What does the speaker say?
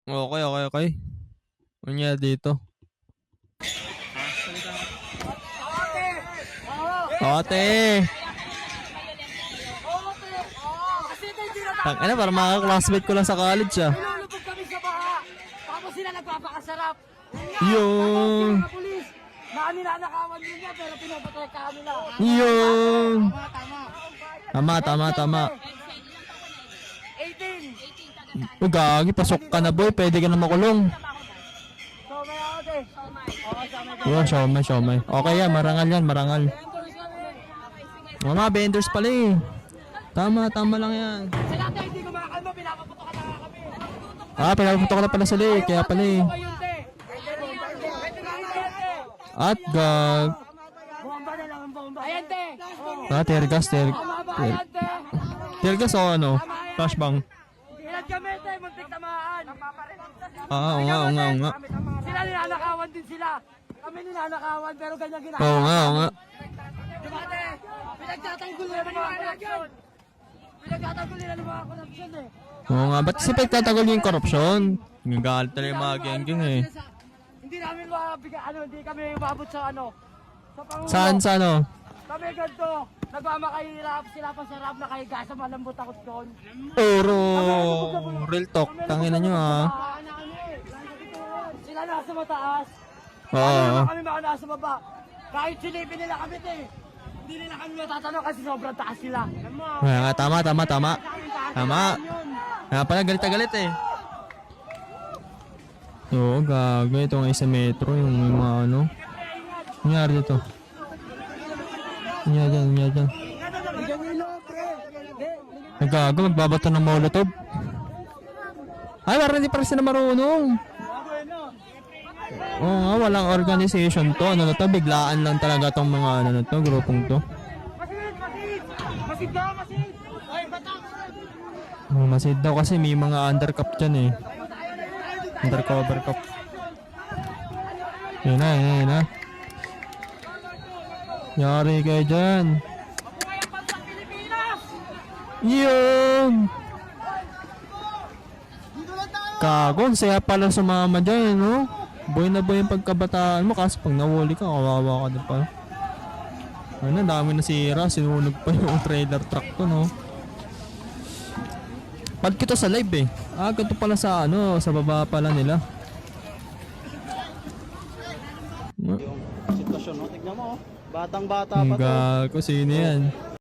Okay, okay, okay. Ano dito? Ate! Tangina, para mga classmate ko lang sa college ah. Nilulubog kami sa baha. Tapos sila nagpapakasarap. Yung... Mga pulis, ninanakawan nila pero pinapateka nila. Yung... Tama. Tama. 18. Oh, gagi, pasok ka na boy. Pwede ka na makulong. So, may ate. Siomay. Okay yan, marangal. Mga vendors pala eh. Tama lang yan. Sila tayo hindi kumakalma, pinapaputok ka na kami. Pinapapunta ko na pala sila eh. Kaya pala eh. At gag... Bomba na lang ang bomba. Ayan, te. Teargas. Ayan, te. Teargas o ano? Flashbang. Ilan kami, te. Muntik tamaan. Oo nga. Sila ninanakawan din sila. Kami ninanakawan pero ganyan ginagawa. Oo nga. Diba, te? Pinagtatanggol nila ng mga korupsyon eh. Oo nga, ba't kasi pagtatagol yung korupsyon? Nagagalit talaga yung mga geng-geng eh. Hindi namin mabigyan, hindi kami umabot sa sa Pangulo. Sa ano? Kami ganito, nagmamakahirap sila pa sarap na kay gasa malambot ako doon. Puro real talk. Tangina nyo ah. Sila nasa mataas. Oo. Kami mga nasa baba. Kahit silipin nila kami hindi nila kami matatanong kasi sobrang taas sila. Kaya nga, tama. Kaya pala galit eh. Oo, gago. Ito nga isa metro. Yung mga ano. Nangyari dito. Nangyari dyan. Nagago, magbabato ng molotov. Ay, parang hindi pa rin sila marunong. Oo nga, walang organization to. Ano na to, biglaan lang talaga tong mga ano na to, grupong to. Masid daw. Ay, batang. Masid daw kasi may mga undercup dyan eh. Undercover cup. Yun na. Yari kayo dyan. Yun! Kagon, saya pala sumama dyan, no? Boy na boy yung pagkabataan mo kasi pag nawuli ka, kawawa ka din pa. Ano, dami na sira. Sinunog pa yung trailer truck ko, no? Pag kita sa live eh. Ganito pala sa ano, sa baba pala nila. Sitwasyon mo, tignan mo, batang-bata pa to. Gago, sino yan?